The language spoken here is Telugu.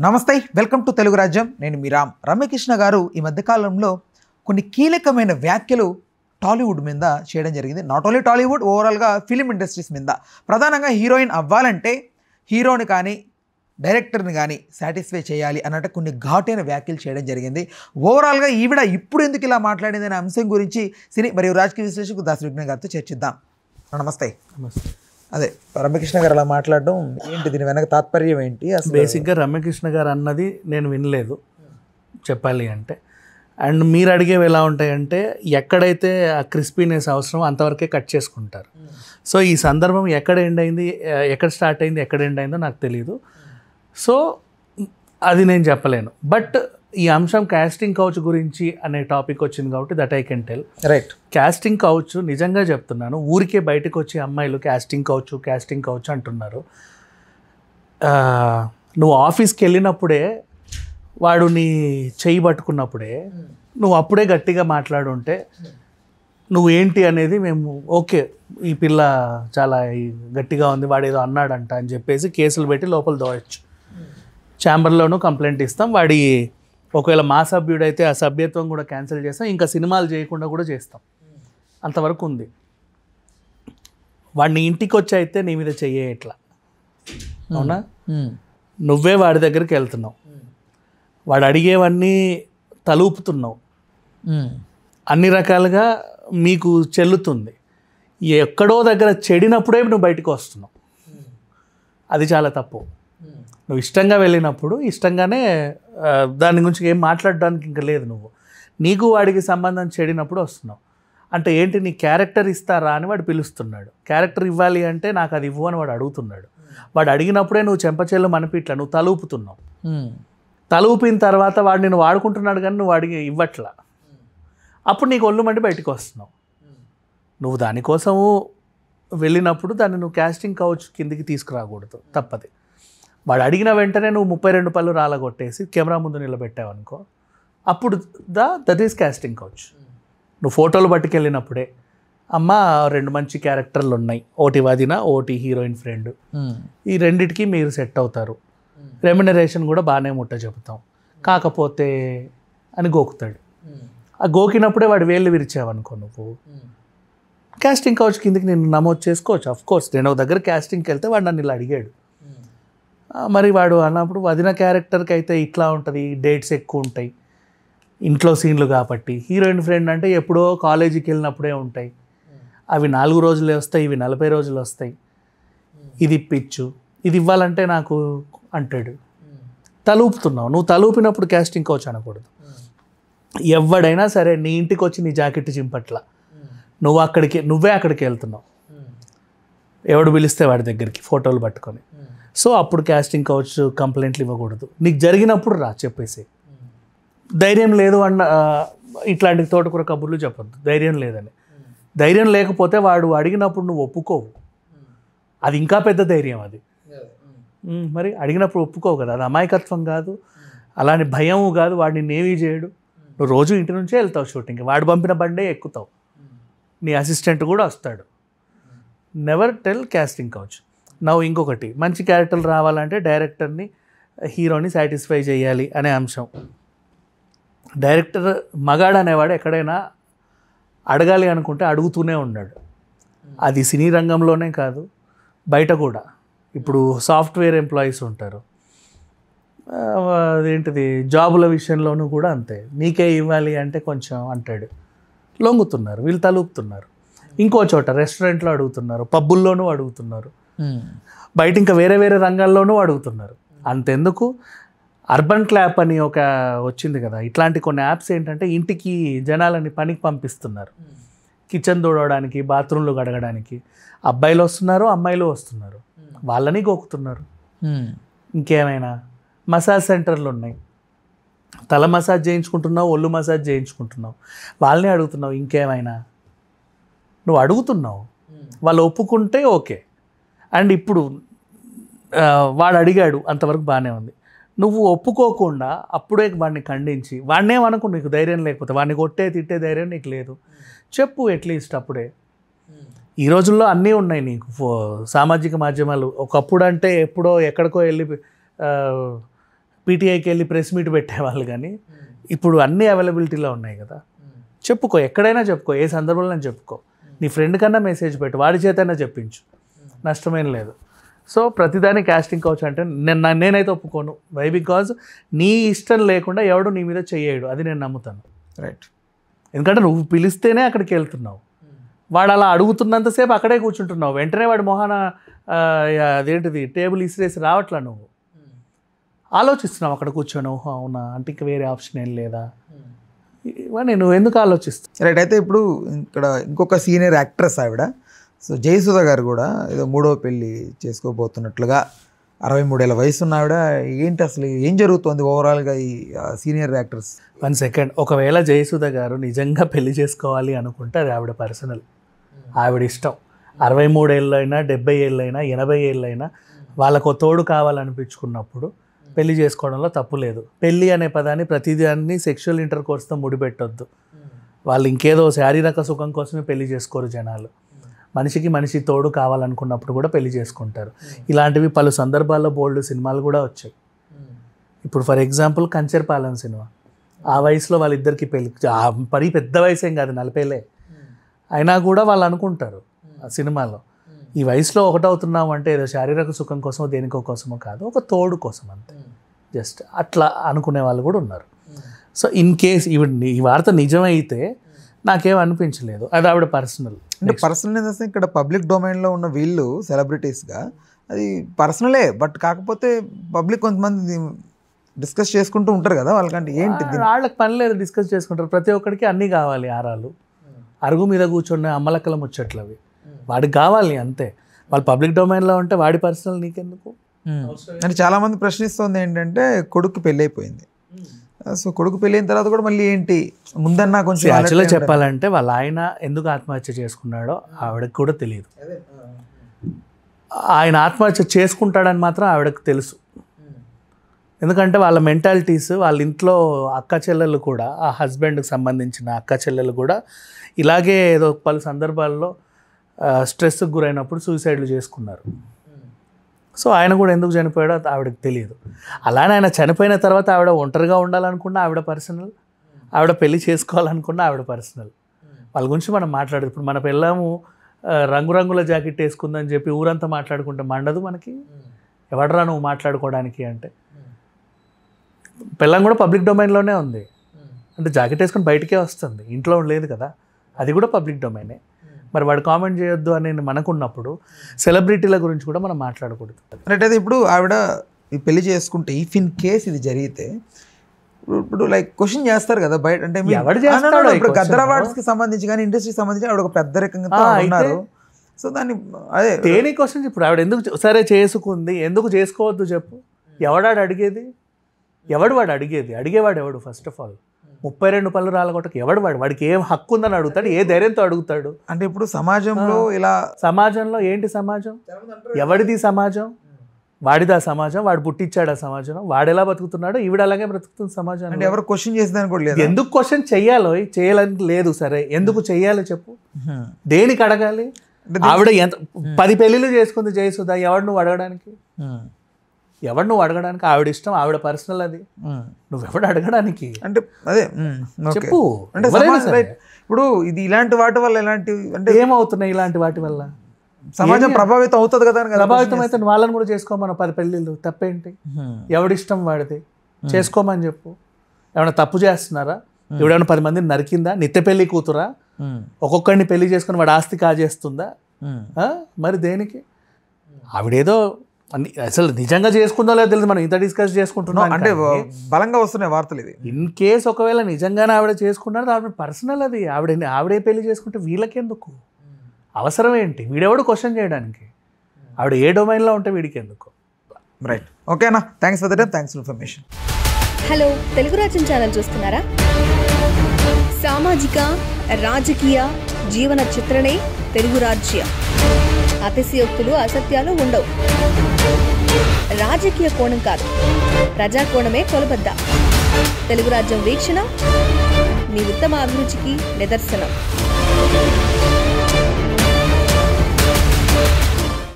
నమస్తే, వెల్కమ్ టు తెలుగు రాజ్యం. నేను మీ రామ్. రమ్యకృష్ణ గారు ఈ మధ్యకాలంలో కొన్ని కీలకమైన వ్యాఖ్యలు టాలీవుడ్ మీద చేయడం జరిగింది. నాట్ ఓన్లీ టాలీవుడ్, ఓవరాల్గా ఫిలిం ఇండస్ట్రీస్ మీద. ప్రధానంగా హీరోయిన్ అవ్వాలంటే హీరోని కానీ డైరెక్టర్ని కానీ సాటిస్ఫై చేయాలి అన్నట్టు కొన్ని ఘాటైన వ్యాఖ్యలు చేయడం జరిగింది. ఓవరాల్గా ఈవిడ ఇప్పుడు ఎందుకు ఇలా మాట్లాడింది అనే అంశం గురించి సినీ మరియు రాజకీయ విశ్లేషకు దాస్ విజ్ఞాన్ గారితో చర్చిద్దాం. నమస్తే. నమస్తే. అదే రమ్యకృష్ణ గారు అలా మాట్లాడడం ఏంటి, దీని వెనక తాత్పర్యం ఏంటి? అసలు బేసిక్గా రమ్యకృష్ణ గారు అన్నది నేను వినలేదు చెప్పాలి అంటే. అండ్ మీరు అడిగేవి ఎలా ఉంటాయంటే ఎక్కడైతే ఆ క్రిస్పీనెస్ అవసరం అంతవరకే కట్ చేసుకుంటారు. సో ఈ సందర్భం ఎక్కడ ఎండ్ అయింది, ఎక్కడ స్టార్ట్ అయింది, ఎక్కడ ఎండ్ అయిందో నాకు తెలియదు. సో అది నేను చెప్పలేను. బట్ ఈ అంశం కాస్టింగ్ కౌచ్ గురించి అనే టాపిక్ వచ్చింది కాబట్టి that I can tell. Right. Casting couch నిజంగా చెప్తున్నాను, ఊరికే బయటకు వచ్చి అమ్మాయిలు కాస్టింగ్ కౌచ్ అంటున్నారు. నువ్వు ఆఫీస్కి వెళ్ళినప్పుడే వాడు నీ చెయ్యి పట్టుకున్నప్పుడే నువ్వు అప్పుడే గట్టిగా మాట్లాడుంటే నువ్వు ఏంటి అనేది మేము ఓకే ఈ పిల్ల చాలా గట్టిగా ఉంది, వాడు ఏదో అన్నాడంట అని చెప్పేసి కేసులు పెట్టి లోపల దోయచ్చు. ఛాంబర్లోనూ కంప్లైంట్ ఇస్తాం. వాడి ఒకవేళ మా సభ్యుడైతే ఆ సభ్యత్వం కూడా క్యాన్సిల్ చేస్తాం, ఇంకా సినిమాలు చేయకుండా కూడా చేస్తాం. అంతవరకు ఉంది. వాడిని ఇంటికి వచ్చి అయితే నీ మీద చెయ్యే ఎట్లా, అవునా? నువ్వే వాడి దగ్గరికి వెళ్తున్నావు, వాడు అడిగేవన్నీ తలూపుతున్నావు, అన్ని రకాలుగా మీకు చెల్లుతుంది. ఎక్కడో దగ్గర చెడినప్పుడే నువ్వు బయటకు వస్తున్నావు. అది చాలా తప్పు. నువ్వు ఇష్టంగా వెళ్ళినప్పుడు ఇష్టంగానే దాని గురించి ఏం మాట్లాడడానికి ఇంకా లేదు. నువ్వు నీకు వాడికి సంబంధం చెడినప్పుడు వస్తున్నావు. అంటే ఏంటి, నీ క్యారెక్టర్ ఇస్తారా అని వాడు పిలుస్తున్నాడు. క్యారెక్టర్ ఇవ్వాలి అంటే నాకు అది ఇవ్వు అని వాడు అడుగుతున్నాడు. వాడు అడిగినప్పుడే నువ్వు చెంపచెల్లు మనపిట్లా నువ్వు తలూపుతున్నావు. తలూపిన తర్వాత వాడు నేను వాడుకుంటున్నాడు కానీ నువ్వు వాడికి ఇవ్వట్లా. అప్పుడు నీకు ఒళ్ళు మండి బయటకు వస్తున్నావు. నువ్వు దానికోసము వెళ్ళినప్పుడు దాన్ని నువ్వు కాస్టింగ్ కౌచ్ కిందికి తీసుకురాకూడదు, తప్పది. వాడు అడిగిన వెంటనే నువ్వు 32 పళ్ళు రాలగొట్టేసి కెమెరా ముందు నిలబెట్టావు అనుకో, అప్పుడు దట్ ఈస్ కాస్టింగ్ కౌచ్. నువ్వు ఫోటోలు పట్టుకెళ్ళినప్పుడే అమ్మ 2 మంచి క్యారెక్టర్లు ఉన్నాయి, ఒకటి వదిన ఒకటి హీరోయిన్ ఫ్రెండ్, ఈ రెండిటికి మీరు సెట్ అవుతారు, రెమ్యునరేషన్ కూడా బాగానే ముట్ట చెబుతాం, కాకపోతే అని గోకుతాడు. ఆ గోకినప్పుడే వాడు వేళ్ళు విరిచావనుకో, నువ్వు కాస్టింగ్ కౌచ్ కిందికి నేను నమోదు చేసుకోవచ్చు. అఫ్కోర్స్ నేను ఒక దగ్గర కాస్టింగ్కి వెళ్తే వాడు నన్ను ఇలా అడిగాడు, మరి వాడు అన్నప్పుడు వదిన క్యారెక్టర్కి అయితే ఇట్లా ఉంటుంది, డేట్స్ ఎక్కువ ఉంటాయి, ఇంట్లో సీన్లు కాబట్టి. హీరోయిన్ ఫ్రెండ్ అంటే ఎప్పుడో కాలేజీకి వెళ్ళినప్పుడే ఉంటాయి, అవి 4 రోజులే వస్తాయి, ఇవి 40 రోజులు వస్తాయి, ఇది ఇప్పించు, ఇది ఇవ్వాలంటే నాకు అంటాడు. తలూపుతున్నావు. నువ్వు తలూపినప్పుడు కాస్టింగ్ కౌచ్ అనకూడదు. ఎవడైనా సరే నీ ఇంటికి వచ్చి నీ జాకెట్ చింపట్ల నువ్వే అక్కడికి వెళ్తున్నావు, ఎవడు పిలిస్తే వాడి దగ్గరికి ఫోటోలు పట్టుకొని. సో అప్పుడు కాస్టింగ్ కౌచ్ కంప్లైంట్లు ఇవ్వకూడదు. నీకు జరిగినప్పుడు రా చెప్పేసి. ధైర్యం లేదు అన్న ఇట్లాంటి తోటకూర కబుర్లు చెప్పొద్దు, ధైర్యం లేదని. ధైర్యం లేకపోతే వాడు అడిగినప్పుడు నువ్వు ఒప్పుకోవు, అది ఇంకా పెద్ద ధైర్యం అది. మరి అడిగినప్పుడు ఒప్పుకోవు కదా, అది అమాయకత్వం కాదు, అలాంటి భయం కాదు. వాడు నిన్నేమీ చేయడు, నువ్వు రోజు ఇంటి నుంచే వెళ్తావు షూటింగ్కి, వాడు పంపిన బండే ఎక్కుతావు, నీ అసిస్టెంట్ కూడా వస్తాడు. Never tell casting couch. ఇంకొకటి, మంచి క్యారెక్టర్లు రావాలంటే డైరెక్టర్ని హీరోని సాటిస్ఫై చేయాలి అనే అంశం. డైరెక్టర్ మగాడు అనేవాడు ఎక్కడైనా అడగాలి అనుకుంటే అడుగుతూనే ఉన్నాడు. అది సినీ రంగంలోనే కాదు, బయట కూడా. ఇప్పుడు సాఫ్ట్వేర్ ఎంప్లాయీస్ ఉంటారు, అదేంటిది జాబుల విషయంలోనూ కూడా అంతే. నీకే ఇవ్వాలి అంటే కొంచెం అంటాడు, లొంగుతున్నారు, వీళ్ళు తలూపుతున్నారు. ఇంకో చోట రెస్టారెంట్లో అడుగుతున్నారు, పబ్బుల్లోనూ అడుగుతున్నారు, బయట ఇంకా వేరే వేరే రంగాల్లోనూ అడుగుతున్నారు. అంతెందుకు, అర్బన్ క్లాప్ అని ఒక వచ్చింది కదా, ఇట్లాంటి కొన్ని యాప్స్ ఏంటంటే ఇంటికి జనాలని పనికి పంపిస్తున్నారు, కిచెన్ తోడడానికి, బాత్రూంలు కడగడానికి. అబ్బాయిలు వస్తున్నారు, అమ్మాయిలు వస్తున్నారు, వాళ్ళని గోకుతున్నారు. ఇంకేమైనా మసాజ్ సెంటర్లు ఉన్నాయి, తల మసాజ్ చేయించుకుంటున్నావు, ఒళ్ళు మసాజ్ చేయించుకుంటున్నావు, వాళ్ళని అడుగుతున్నావు. ఇంకేమైనా నువ్వు అడుగుతున్నావు, వాళ్ళు ఒప్పుకుంటే ఓకే. అండ్ ఇప్పుడు వాడు అడిగాడు, అంతవరకు బాగానే ఉంది. నువ్వు ఒప్పుకోకుండా అప్పుడే వాడిని ఖండించి, వాడినేమనుకో, నీకు ధైర్యం లేకపోతే వాడిని కొట్టే తిట్టే ధైర్యం నీకు లేదు, చెప్పు అట్లీస్ట్ అప్పుడే. ఈ రోజుల్లో అన్నీ ఉన్నాయి నీకు సామాజిక మాధ్యమాలు. ఒకప్పుడు అంటే ఎప్పుడో ఎక్కడికో వెళ్ళి పీటీఐకి వెళ్ళి ప్రెస్ మీట్ పెట్టేవాళ్ళు, కానీ ఇప్పుడు అన్నీ అవైలబిలిటీలో ఉన్నాయి కదా. చెప్పుకో, ఎక్కడైనా చెప్పుకో, ఏ సందర్భంలో చెప్పుకో. నీ ఫ్రెండ్ కన్నా మెసేజ్ పెట్టు, వాడి చేతైనా చెప్పించు, నష్టమేం లేదు. సో ప్రతిదాని కాస్టింగ్ కౌచ్ అంటే నేనైతే ఒప్పుకోను. వై? బికాజ్ నీ ఇష్టం లేకుండా ఎవడు నీ మీద చెయ్యడు, అది నేను నమ్ముతాను. రైట్. ఎందుకంటే నువ్వు పిలిస్తేనే అక్కడికి వెళ్తున్నావు, వాడు అలా అడుగుతున్నంతసేపు అక్కడే కూర్చుంటున్నావు, వెంటనే వాడు మొహాన అదేంటిది టేబుల్ ఇసిరేసి రావట్లా, నువ్వు ఆలోచిస్తున్నావు అక్కడ కూర్చొని, ఓహో అవునా అంటే ఇంకా వేరే ఆప్షన్ ఏం లేదా, ఇవన్నీ నువ్వు ఎందుకు ఆలోచిస్తావు? రైట్. అయితే ఇప్పుడు ఇక్కడ ఇంకొక సీనియర్ యాక్ట్రెస్ ఆవిడ, సో జయసుధ గారు కూడా ఏదో 3వ పెళ్ళి చేసుకోబోతున్నట్లుగా, 63 ఏళ్ళ వయసు ఉన్న ఆవిడ. ఏంటి అసలు ఏం జరుగుతుంది ఓవరాల్గా ఈ సీనియర్ యాక్టర్స్? 1 సెకండ్. ఒకవేళ జయసుధ గారు నిజంగా పెళ్లి చేసుకోవాలి అనుకుంటే అది ఆవిడ పర్సనల్, ఆవిడ ఇష్టం. 63 ఏళ్ళైనా 70 ఏళ్ళైనా 80 ఏళ్ళైనా వాళ్ళకు తోడు కావాలనిపించుకున్నప్పుడు పెళ్లి చేసుకోవడంలో తప్పు లేదు. పెళ్ళి అనే పదాన్ని ప్రతిదాన్ని సెక్షువల్ ఇంటర్కోర్స్తో ముడిపెట్టొద్దు. వాళ్ళు ఇంకేదో శారీరక సుఖం కోసమే పెళ్లి చేసుకోరు జనాలు. మనిషికి మనిషి తోడు కావాలనుకున్నప్పుడు కూడా పెళ్లి చేసుకుంటారు. ఇలాంటివి పలు సందర్భాల్లో బోల్డ్ సినిమాలు కూడా వచ్చాయి. ఇప్పుడు ఫర్ ఎగ్జాంపుల్ కంచర్పాలెం సినిమా, ఆ వయసులో వాళ్ళిద్దరికి పెళ్లి, మరీ పెద్ద వయసు ఏం కాదు, 40 అయినా కూడా వాళ్ళు అనుకుంటారు ఆ సినిమాలో, ఈ వయసులో ఒకటవుతున్నాం అంటే ఏదో శారీరక సుఖం కోసమో దేనికో కోసమో కాదు, ఒక తోడు కోసం అంతే. జస్ట్ అట్లా అనుకునే వాళ్ళు కూడా ఉన్నారు. సో ఇన్ కేస్ ఈ వార్త నిజమైతే నాకేం అనిపించలేదు, అది ఆవిడ పర్సనల్. అంటే పర్సనల్ ఏంటంటే ఇక్కడ పబ్లిక్ డొమైన్లో ఉన్న వీళ్ళు సెలబ్రిటీస్గా అది పర్సనలే, బట్ కాకపోతే పబ్లిక్ కొంతమంది డిస్కస్ చేసుకుంటూ ఉంటారు కదా, వాళ్ళకంటే ఏంటి వాళ్ళకి పని లేదు, డిస్కస్ చేసుకుంటారు. ప్రతి ఒక్కరికి అన్నీ కావాలి, ఆరాలు అరుగు మీద కూర్చున్న అమ్మలక్కల ముచ్చట్లు అవి వాడికి కావాలి అంతే. వాళ్ళు పబ్లిక్ డొమైన్లో ఉంటే వాడి పర్సనల్ నీకెందుకు? అంటే చాలామంది ప్రశ్నిస్తుంది ఏంటంటే కొడుకు పెళ్ళి అయిపోయింది, సో కొడుకు పెళ్ళి అయిన తర్వాత కూడా మళ్ళీ ఏంటి ముందన్నా కొంచెం యాక్చువల్గా చెప్పాలంటే వాళ్ళ ఆయన ఎందుకు ఆత్మహత్య చేసుకున్నాడో ఆవిడకి కూడా తెలియదు. ఆయన ఆత్మహత్య చేసుకుంటాడని మాత్రం ఆవిడకి తెలుసు. ఎందుకంటే వాళ్ళ మెంటాలిటీస్, వాళ్ళ ఇంట్లో అక్క చెల్లెలు కూడా, ఆ హస్బెండ్కి సంబంధించిన అక్క చెల్లెలు కూడా ఇలాగే ఏదో పలు సందర్భాల్లో స్ట్రెస్కి గురైనప్పుడు సూసైడ్లు చేసుకున్నారు. సో ఆయన కూడా ఎందుకు చనిపోయాడో ఆవిడకి తెలియదు. అలానే ఆయన చనిపోయిన తర్వాత ఆవిడ ఒంటరిగా ఉండాలనుకున్న ఆవిడ పర్సనల్, ఆవిడ పెళ్లి చేసుకోవాలనుకున్న ఆవిడ పర్సనల్. వాళ్ళ గురించి మనం మాట్లాడదు. ఇప్పుడు మన పిల్లము రంగురంగుల జాకెట్ వేసుకుందని చెప్పి ఊరంతా మాట్లాడుకుంటే మండదు మనకి? ఎవడరా నువ్వు మాట్లాడుకోవడానికి అంటే? పిల్లం కూడా పబ్లిక్ డొమైన్లోనే ఉంది, అంటే జాకెట్ వేసుకొని బయటకే వస్తుంది, ఇంట్లో లేదు కదా, అది కూడా పబ్లిక్ డొమైనే. మరి వాడు కామెంట్ చేయొద్దు అని మనకున్నప్పుడు సెలబ్రిటీల గురించి కూడా మనం మాట్లాడకూడదు. రైట్. అయితే ఇప్పుడు ఆవిడ ఈ పెళ్లి చేసుకుంటే ఇఫ్ ఇన్ కేస్ ఇది జరిగితే ఇప్పుడు లైక్ క్వశ్చన్ చేస్తారు కదా బయట, అంటే ఇప్పుడు గద్దర్ అవార్డ్స్కి సంబంధించి కానీ ఇండస్ట్రీకి సంబంధించి ఆవిడ ఒక పెద్ద రకంగా ఉన్నారు. సో దాన్ని అదే దేని క్వశ్చన్ ఇప్పుడు ఆవిడ ఎందుకు సరే చేసుకుంది, ఎందుకు చేసుకోవద్దు చెప్పు? ఎవడాడు అడిగేది? వాడు అడిగేవాడు ఎవడు? ఫస్ట్ ఆఫ్ ఆల్ 32 పళ్ళు రాలగొట్టకు ఎవడు వాడికి ఏం హక్కు ఉందని అడుగుతాడు, ఏ ధైర్యంతో అడుగుతాడు? అంటే ఇప్పుడు సమాజంలో ఇలా, సమాజంలో ఏంటి సమాజం? ఎవడిది సమాజం? వాడిదా సమాజం? వాడు పుట్టించాడు ఆ సమాజం, వాడు ఎలా బతుకుతున్నాడు, ఈవిడ అలాగే బ్రతుకుతుంది సమాజం. అంటే ఎవరు క్వశ్చన్ చేసేదాన్ని కూడా లేదు. ఎందుకు క్వశ్చన్ చెయ్యాలో? చేయాలని లేదు, సరే ఎందుకు చెయ్యాలో చెప్పు, దేనికి అడగాలి? ఆవిడ 10 పెళ్ళిళ్ళు చేసుకుంది జయసుధ, ఎవడు నువ్వు అడగడానికి? ఆవిడ ఇష్టం, ఆవిడ పర్సనల్, అది నువ్వెవడు అడగడానికి? అంటే అదే చెప్పు. అంటే ఇప్పుడు ఇది ఇలాంటి వాటి వల్ల ఎలాంటి అంటే ఏమవుతున్నాయి? ఇలాంటి వాటి వల్ల సమాజం ప్రభావితం అవుతుంది కదా. ప్రభావితం అయితే వాళ్ళని కూడా చేసుకోమని 10 పెళ్ళిళ్ళు, తప్పేంటి? ఎవడిష్టం వాడిది, చేసుకోమని చెప్పు. ఏమైనా తప్పు చేస్తున్నారా? ఎవడైనా 10 మందిని నరికిందా? నిత్య పెళ్లి కూతురా? ఒక్కొక్కడిని పెళ్లి చేసుకుని వాడు ఆస్తి కాజేస్తుందా? మరి దేనికి? ఆవిడేదో అసలు నిజంగా చేసుకుందో లేదో తెలియదు, మనం ఇంత డిస్కస్ చేసుకుంటున్నాం అంటే బలంగా వస్తున్నాయి వార్తలు ఇవి. ఇన్ కేస్ ఒకవేళ నిజంగానే ఆవిడ చేసుకున్నారు, ఆవిడ పర్సనల్, అది ఆవిడే పెళ్లి చేసుకుంటే వీళ్ళకెందుకు అవసరం ఏంటి? వీడెవడు క్వశ్చన్ చేయడానికి? ఆవిడ ఏ డొమైన్లో ఉంటే వీడికి ఎందుకు? రైట్. ఓకేనా, thanks for the time, thanks for information. Hello, Telugu రాజ్యం ఛానల్ చూస్తున్నారా? సామాజిక, రాజకీయ, జీవన చిత్రణే తెలుగు రాజ్యం. అతిశయోక్తులు, అసత్యాలు ఉండవు. రాజకీయ కోణం కాదు, ప్రజా కోణమే కొలబద్ద. తెలుగు రాజ్యం వీక్షణ మీ ఉత్తమ అభిరుచికి నిదర్శనం.